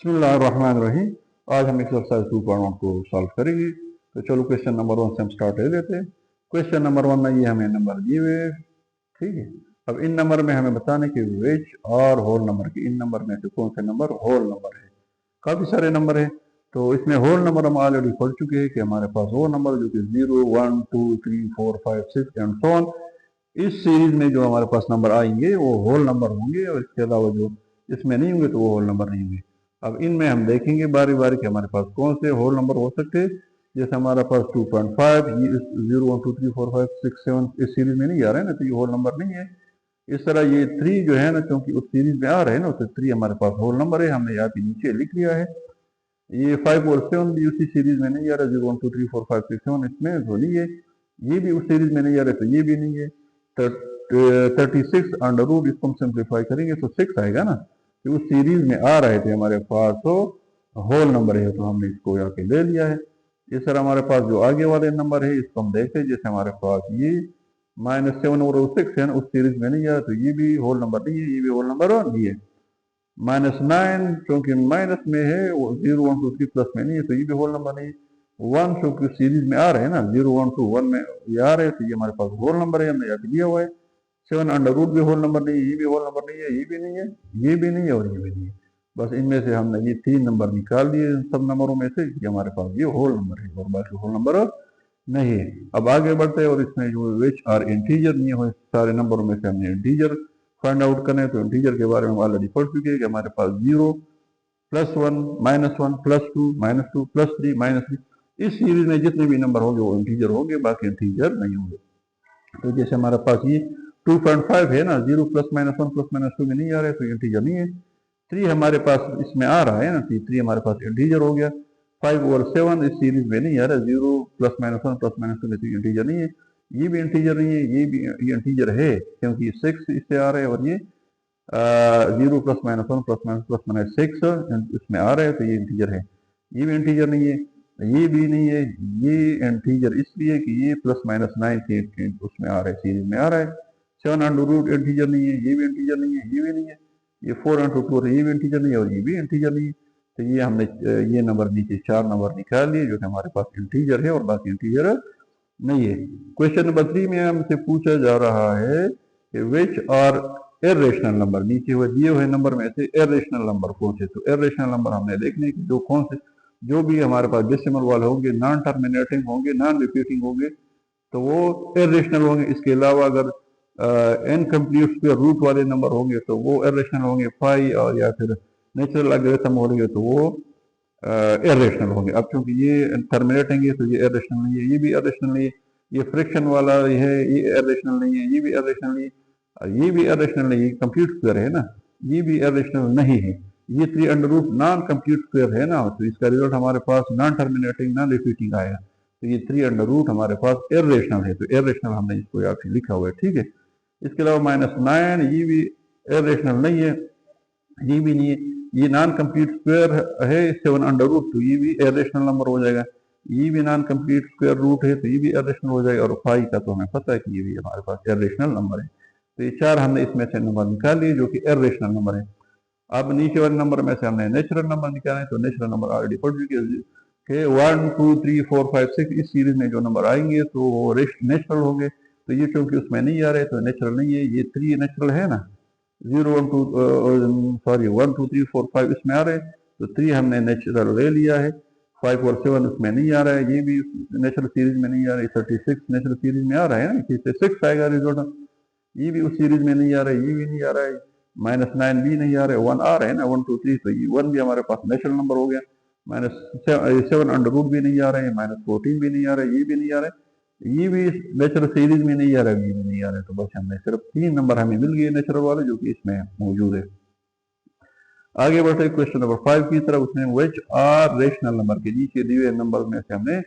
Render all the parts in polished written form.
बिस्मिल्लाहिर्रहमानिर्रहीम। आज हम एक्सरसाइज 2.1 को सॉल्व करेंगे। तो चलो क्वेश्चन नंबर 1 से हम स्टार्ट कर देते हैं। क्वेश्चन नंबर 1 में ये हमें नंबर दिए हुए हैं, ठीक है। अब इन नंबर में हमें बताने कि विच और होल नंबर की इन नंबर में से कौन से नंबर होल नंबर है। काफ़ी सारे नंबर है, तो इसमें होल नंबर हम ऑलरेडी पढ़ चुके हैं कि हमारे पास वो नंबर जो कि 0, 1, 2, 3, 4, 5, 6 एंड सो ऑन, इस सीरीज में जो हमारे पास नंबर आएंगे वो होल नंबर होंगे, और इसके अलावा जो इसमें नहीं होंगे तो वो होल नंबर नहीं होंगे। अब इनमें हम देखेंगे बारी बारी कि हमारे पास कौन से होल नंबर हो सकते हैं। जैसे हमारे पास 2.5, 0, 1, 2, 3, 4, 5, 6, 7 इस सीरीज में नहीं आ रहे हैं ना, तो ये होल नंबर नहीं है। इस तरह ये 3 जो है ना, क्योंकि उस सीरीज में आ रहे हैं ना, तो 3 हमारे पास होल नंबर है, हमने यहाँ पे नीचे लिख लिया है। ये 5 और 7 भी उसी सीरीज में नहीं आ रहा, 0, 1, 2, 3, 4, 5, 6, 7 इसमें तो नहीं है। ये भी उस सीरीज में नहीं आ रहा, तो ये भी नहीं है। 36 अंडर रूट, इसको हम सिंप्लीफाई करेंगे तो 6 आएगा ना, तो उस सीरीज में आ रहे थे हमारे पास, तो होल नंबर है, तो हमने इसको यहाँ पे ले लिया है। इस तरह हमारे पास जो आगे वाले नंबर है इसको हम देखते हैं। जैसे हमारे पास ये -7 और 6 है ना, उस सीरीज में नहीं आया, तो ये भी होल नंबर नहीं है, ये भी होल नंबर नहीं है। -9 क्योंकि माइनस में है, 0, 1, 2, 3 प्लस में नहीं है, तो ये भी होल नंबर नहीं है। 1 क्योंकि सीरीज में आ रहे हैं ना, 0, 1, 2, 1 में ये आ रहे हैं, तो ये हमारे पास होल नंबर है, हमने यहाँ पे दिया हुआ है। 7 अंडर रूट भी होल नंबर नहीं है, ये भी होल नंबर नहीं है, ये भी नहीं है, ये भी नहीं है और ये भी नहीं है। बस इनमें से हमने ये 3 नंबर निकाल दिए सब नंबरों में से, ये हमारे पास ये होल नंबर है और बाकी होल नंबर नहीं है। अब आगे बढ़ते हैं, और इसमें जो विच आर इंटीजर नहीं हो, सारे नंबरों में से हमने इंटीजर फाइंड आउट करना है। तो इंटीजर के बारे में ऑलरेडी पढ़ चुके हैं कि हमारे पास 0, +1, -1, +2, -2, +3, -3, इस सीरीज में जितने भी नंबर होंगे वो इंटीजर होंगे, बाकी इंटीजर नहीं होंगे। तो जैसे हमारे पास ये 2.5 है ना, 0 +-1 +-2 में नहीं आ रहा है, तो इंटीजर नहीं है। 3 हमारे पास इसमें आ रहा है ना, तो 3 हमारे पास इंटीजर हो गया। 5 और 7 इस सीरीज में नहीं आ रहा, 0 +-1 +-2 में इंटीजर नहीं है, ये भी इंटीजर नहीं है, ये इंटीजर है क्योंकि 6 इससे आ रहा है, और ये 0 +-1 +-6 इसमें आ रहा है, तो ये इंटीजर है। ये भी इंटीजर नहीं है, ये भी नहीं है, ये इंटीजर इसलिए कि ये +-9 के उसमें आ रहा है, सीरीज में आ रहा है। 7 अंडर रूट इंटीजर नहीं है, ये भी इंटीजर नहीं है, ये भी नहीं है। ये 4 अंडर 2 ये भी इंटीजर नहीं है और ये भी इंटीजर नहीं है। तो ये हमने ये नंबर नीचे 4 नंबर निकाल लिए जो कि हमारे पास इंटीजर है और बाकी इंटीजर नहीं है। क्वेश्चन नंबर 3 में हमसे पूछा जा रहा है कि विच आर इर्रेशनल नंबर, नीचे हुए दिए हुए नंबर में से इर्रेशनल नंबर कौन से। तो इर्रेशनल नंबर हमने देखने की जो कौन से, जो भी हमारे पास डेसिमल वाले होंगे, नॉन टर्मिनेटिंग होंगे, नॉन रिपीटिंग होंगे, तो वो इर्रेशनल होंगे। इसके अलावा अगर इनकम्प्लीट स्क्वायर रूट वाले नंबर होंगे तो वो इर्रेशनल होंगे। पाई और या फिर नेचुरल लॉगरिथम होंगे तो वो इर्रेशनल होंगे। अब क्योंकि ये टर्मिनेटिंग है तो ये इर्रेशनल नहीं है, ये भी इर्रेशनल नहीं है, ये फ्रिक्शन वाला है, ये इर्रेशनल नहीं है, ये भी इर्रेशनल नहीं है, ये भी इर्रेशनल नहीं है, कंप्लीट स्क्वायर है ना, ये भी इर्रेशनल नहीं है। ये 3 under root non complete square है ना, तो इसका रिजल्ट हमारे पास नॉन टर्मिनेटिंग नॉन रिपीटिंग आएगा। तो ये 3 अंडर रूट हमारे पास इर्रेशनल है, तो इर्रेशनल हमने इसको यहाँ पे लिखा हुआ है, ठीक है। इसके अलावा -9 ये भी इर्रेशनल नहीं है, ये भी नहीं है, ये नॉन कंप्लीट स्क्वायर है 7 अंडर रूट, तो ये भी इर्रेशनल नंबर हो जाएगा। ये भी नॉन कंप्लीट स्क्वायर रूट है तो ये भी इर्रेशनल हो जाएगा, और पाई का तो हमें पता है कि ये भी हमारे पास इर्रेशनल नंबर है। तो ये 4 हमने इसमें से नंबर निकाल लिए जो कि इर्रेशनल नंबर है। अब नीचे वाले नंबर में से हमने नेचुरल नंबर निकाले, तो नेचुरल नंबर ऑलरेडी पढ़ चुके हैं। 1, 2, 3, 4, 5, 6 इस सीरीज में जो नंबर आएंगे तो वो नेचुरल होंगे। तो ये क्योंकि उसमें नहीं आ रहे तो नेचुरल नहीं है। ये 3 नेचुरल है ना, 0, 1, 2 1, 2, 3, 4, 5 इसमें आ रहे हैं, तो 3 हमने नेचुरल ले लिया है। 5 और 7 उसमें नहीं आ रहा है, ये भी नेचुरल सीरीज में नहीं आ रहा है। 36 नेचुरल सीरीज में आ रहा है ना, इससे 6 आएगा रिजल्ट। ये भी उस सीरीज में नहीं आ रहा है, ये भी नहीं आ रहा है। -9 भी नहीं आ रहा है, 1 आ रहा है ना, 1, 2, 3, तो ये 1 भी हमारे पास नेचुरल नंबर हो गया। -7 अंडर रूट भी नहीं आ रहा है, -14 भी नहीं आ रहा है, ये भी नहीं आ रहा है, ये भी नेचुरल सीरीज में नहीं आ रहा है, ये भी नहीं आ रहा है। तो बस हमने सिर्फ 3 नंबर हमें मिल गए नेचुरल वाले जो कि इसमें मौजूद है। आगे बढ़ते क्वेश्चन नंबर 5 की तरफ। उसमें विच आर रेशनल नंबर के नीचे दिए नंबर में से हमने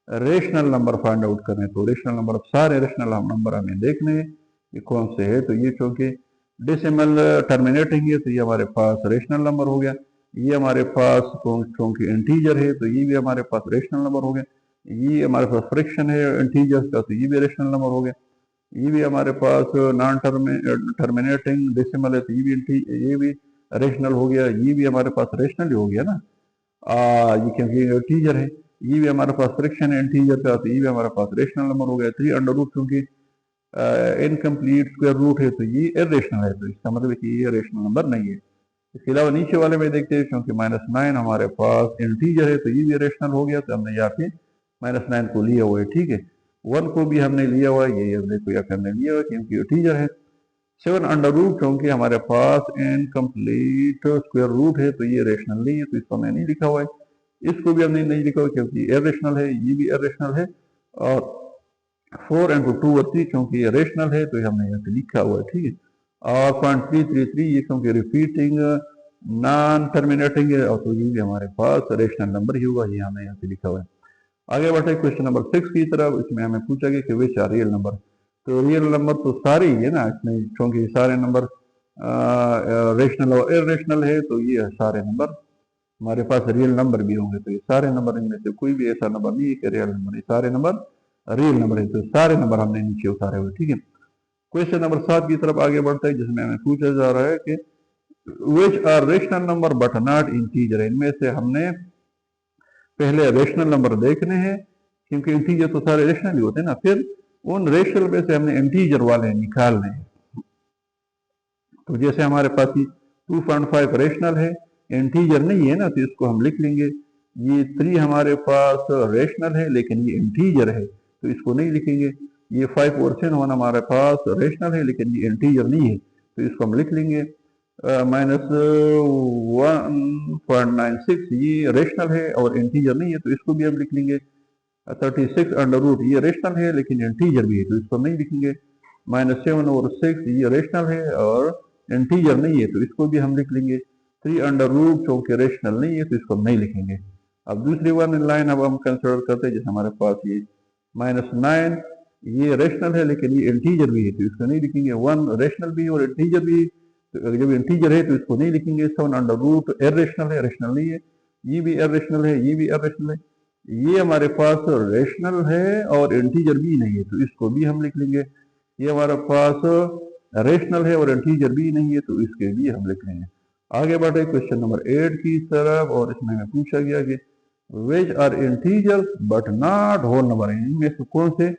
रेशनल नंबर फाइंड आउट करने। तो रेशनल नंबर, सारे रेशनल नंबर हमें देखने ये कौन से है। तो ये क्योंकि डेसिमल टर्मिनेटिंग है तो ये हमारे पास रेशनल नंबर हो गया। ये हमारे पास क्योंकि इंटीजर है तो ये भी हमारे पास रेशनल नंबर हो गया। ये हमारे पास फ्रिक्शन है इंटीजर्स का तो ये भी रेशनल नंबर हो गया। ये भी हमारे पास नॉन टर्मिनेटिंग डेसिमल है तो ये भी रेशनल हो गया, ये भी हमारे पास रेशनल ही हो गया ना। ये क्योंकि इंटीजर है, ये भी हमारे पास फ्रैक्शन है इंटीजर का, तो ये भी हमारे पास रेशनल नंबर हो गया। 3 अंडर रूट क्योंकि इनकम्प्लीट स्क्वायर रूट है तो ये इरेशनल है, तो इसका मतलब है कि ये रेशनल नंबर नहीं है। इसके अलावा नीचे वाले में देखते हैं, क्योंकि -9 हमारे पास इंटीजर है तो ये भी रेशनल हो गया, तो हमने यहाँ पे -9 को लिया हुआ है, ठीक है। 1 को भी हमने लिया हुआ है, ये देखो यहाँ पे हमने लिया हुआ है क्योंकि इंटीजर है। 7 अंडर रूट क्योंकि हमारे पास इनकम्प्लीट स्क्वायर रूट है तो ये रेशनल नहीं है, तो इसको हमने नहीं लिखा हुआ है। इसको भी हमने नहीं लिखा हुआ क्योंकि इरेशनल है, ये भी इरेशनल है। और 4 इंटू 2 और 3 क्योंकि ये रेशनल है तो ये हमने यहाँ पे लिखा हुआ है, ठीक है। और 0.333 ये क्योंकि रिपीटिंग नॉन टर्मिनेटिंग है, और तो ये भी हमारे पास रेशनल नंबर ही होगा, ये हमने यहाँ पे लिखा हुआ है। आगे बढ़ते क्वेश्चन नंबर 6 की तरफ। इसमें हमें पूछा गया कि विच आर रियल नंबर, तो रियल नंबर तो सारे ही है ना इसमें, क्योंकि सारे नंबर रेशनल और इरेशनल है, तो ये सारे नंबर हमारे पास रियल नंबर भी होंगे, तो ये सारे नंबर इनमें से कोई भी ऐसा नंबर नहीं है कि रियल नंबर, ये सारे नंबर रियल नंबर है, तो सारे नंबर हमने नीचे उतारे हुए, ठीक है। क्वेश्चन नंबर 7 की तरफ आगे बढ़ता है, जिसमें हमें पूछा जा रहा है कि which are rational number but not integer, इनमें से हमने पहले रेशनल नंबर देखने हैं, क्योंकि इंटीजर तो सारे रेशनल ही होते हैं ना, फिर उन रेशनल में से हमने इंटीजर वाले निकालने हैं। तो जैसे हमारे पास ही 2.5 रेशनल है, इंटीजर नहीं है ना, तो इसको हम लिख लेंगे। ये 3 हमारे पास रेशनल है लेकिन ये इंटीजर है, तो इसको नहीं लिखेंगे। ये 5 और 7 हमारे पास रेशनल है लेकिन ये इंटीजर नहीं है, तो इसको हम लिख लेंगे। -1.96 ये रेशनल है और इंटीजर नहीं है, तो इसको भी हम लिख लेंगे। 36 अंडर रूट ये रेशनल है लेकिन इंटीजर भी है, तो इसको नहीं लिखेंगे। -7 और 6 ये रेशनल है और इंटीजर नहीं है, तो इसको भी हम लिख लेंगे। 3 अंडर रूट क्योंकि रेशनल नहीं है, तो इसको हम नहीं लिखेंगे। अब दूसरी वन लाइन अब हम कंसिडर करते हैं, जैसे हमारे पास ये -9 ये रेशनल है लेकिन ये इंटीजर भी है, तो इसको नहीं लिखेंगे। 1 रेशनल भी और इंटीजर भी, तो जब इंटीजर है तो इसको नहीं लिखेंगे। 7 अंडर रूट इरेशनल है, रेशनल नहीं है। ये भी इरेशनल है, ये भी इरेशनल है। ये हमारे पास रेशनल है और इंटीजर भी नहीं है, तो इसको भी हम लिख लेंगे। ये हमारे पास रेशनल है और इंटीजर भी नहीं है, तो इसके भी हम लिख लेंगे। आगे बढ़े क्वेश्चन नंबर 8 की तरफ, और इसमें हमें पूछा गया कि which are integer but not whole number, इनमें से कौन से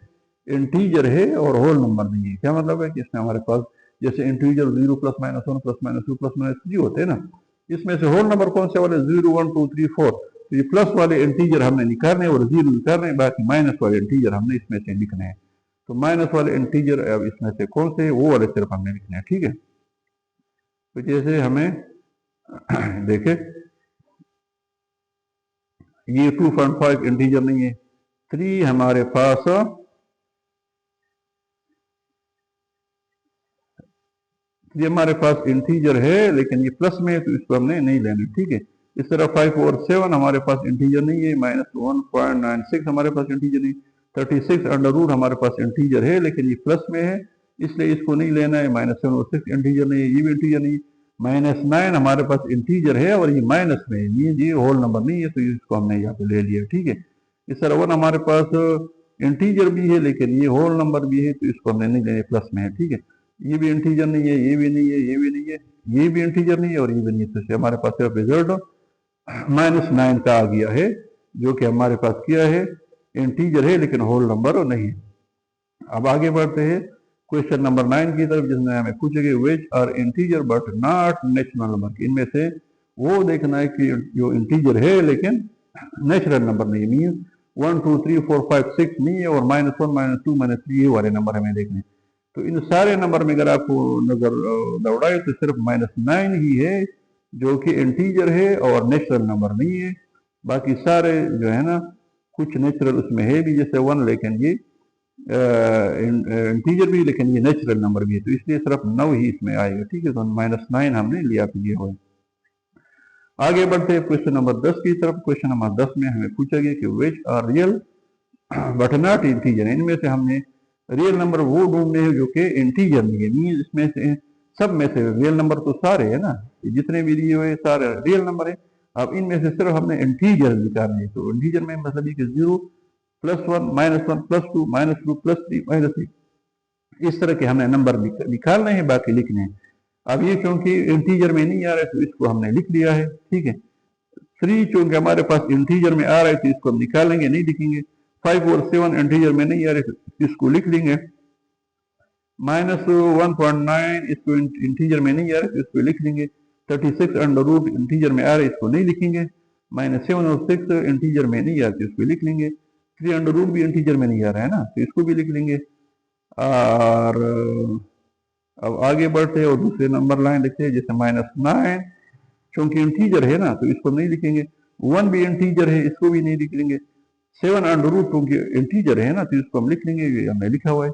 इंटीजर है और होल नंबर नहीं है। क्या मतलब है कि इसमें हमारे पास जैसे इंटीजर 0 +-1 +-2 +-3 होते हैं ना, इसमें से होल नंबर कौन से वाले 0 1 2 3 4, तो ये प्लस वाले इंटीजर हमने निकालने और जीरो निकालने, बाकी माइनस वाले इंटीजर हमने इसमें से लिखने हैं। तो माइनस वाले इंटीजर अब इसमें से कौन से, वो वाले सिर्फ हमने लिखने हैं, ठीक है। तो जैसे हमें देखे ये 2.5 इंटीजर नहीं है, 3 हमारे पास ये हमारे पास इंटीजर है लेकिन ये प्लस में है, तो इसको हमने नहीं लेना, ठीक है। इस तरह 5 और 7 हमारे पास इंटीजर नहीं है, -1.96 हमारे पास इंटीजर नहीं। 36 अंडर रूट हमारे पास इंटीजर है लेकिन ये प्लस में है, इसलिए इसको नहीं लेना है। -7 और 6 इंटीजर नहीं है, ये भी इंटीजर नहीं है। -9 हमारे पास इंटीजर है और ये माइनस में है, ये होल नंबर नहीं है, तो इसको हमने यहाँ पे ले लिया, ठीक है। इस तरह 1 हमारे पास इंटीजर भी है लेकिन ये होल नंबर भी है, तो इसको हमने नहीं लेना, प्लस में है, ठीक है। ये भी इंटीजर नहीं है, ये भी नहीं है, ये भी नहीं है, ये भी इंटीजर नहीं है और ये भी नहीं है, तो हमारे पास सिर्फ रिजल्ट -9 का आ गया है, जो कि हमारे पास किया है इंटीजर है लेकिन होल नंबर नहीं है। अब आगे बढ़ते हैं क्वेश्चन नंबर 9 की तरफ, जिसमें हमें पूछेंगे which are integer but not natural number, इनमें से वो देखना है कि जो इंटीजर है लेकिन नेचुरल नंबर नहीं है, मीन 1 2 3 4 5 6 नहीं है और -1 -2 -3 ये वाले नंबर हमें देखने। तो इन सारे नंबर में अगर आपको नजर दौड़ाए तो सिर्फ -9 ही है जो कि इंटीजर है और नेचुरल नंबर नहीं है, बाकी सारे जो है ना कुछ नेचुरल उसमें है भी, जैसे 1 लेकिन ये इंटीजर भी लेकिन ये नेचुरल नंबर भी है, तो इसलिए सिर्फ 9 ही इसमें आएगा, ठीक है। तो -9 हमने लिया लिए हुए। आगे बढ़ते हैं क्वेश्चन नंबर 10 की तरफ। क्वेश्चन नंबर 10 में हमें पूछा गया कि which are real but not integer, इनमें से हमने रियल नंबर वो ढूंढने हैं जो कि इंटीजर नहीं है, मीन इसमें से सब में से रियल नंबर तो सारे है ना, जितने भी दिए हुए सारे रियल नंबर है। अब इनमें से सिर्फ हमने इंटीजर निकालने हैं, तो इंटीजर में मतलब कि 0 +1 -1 +2 -2 +3 -3 इस तरह के हमें नंबर निकालने हैं, बाकी लिखने हैं। अब ये क्योंकि इंटीजर में नहीं आ रहा है तो इसको हमने लिख लिया है, ठीक है। 3 चूंकि हमारे पास इंटीजर में आ रहा है तो इसको हम निकालेंगे, नहीं लिखेंगे। 5 और 7 इंटीजर में नहीं आ रहे तो इसको लिख लेंगे। -1.9 इसको इंटीजर में नहीं आ रहा है तो इसको लिख लेंगे। 36 अंडर रूट इंटीजर में आ रहा है, इसको नहीं लिखेंगे। -7 और 6 इंटीजर में नहीं आ रहा तो इसको लिख लेंगे। 3 अंडर रूट भी इंटीजर में नहीं आ रहा है ना, तो इसको भी लिख लेंगे। और अब आगे बढ़ते हैं और दूसरे नंबर लाइन लिखते हैं, जैसे -9 क्योंकि इंटीजर है ना तो इसको नहीं लिखेंगे। 1 भी इंटीजर है, इसको भी नहीं लिख लेंगे। 7 अंडर रूट क्योंकि इंटीजर है ना तो इसको हम लिख लेंगे, ये हमने लिखा हुआ है।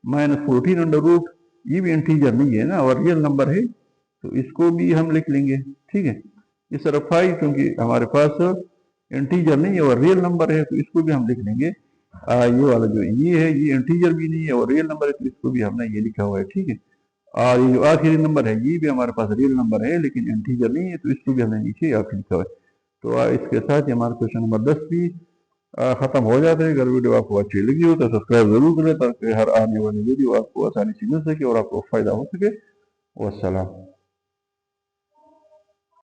-14 अंडर रूट ये भी इंटीजर नहीं है ना और रियल नंबर है तो इसको भी हम लिख लेंगे, ठीक है। इस तरह 5 क्योंकि हमारे पास इंटीजर नहीं है और रियल नंबर है तो इसको भी हम लिख लेंगे। ये वाला जो ये है ये इंटीजर भी नहीं है और रियल नंबर है तो इसको भी हमने ये लिखा हुआ है, ठीक है। और ये जो आखिरी नंबर है ये भी हमारे पास रियल नंबर है लेकिन इंटीजर नहीं है तो इसको भी हमने नीचे आखिर लिखा हुआ है। तो इसके साथ ही हमारा क्वेश्चन नंबर 10 भी खत्म हो जाता है। अगर वीडियो आपको अच्छी लगी हो तो सब्सक्राइब जरूर करें ताकि हर आने वाली वीडियो आपको आसानी से मिल सके और आपको फायदा हो सके। वस्सलाम।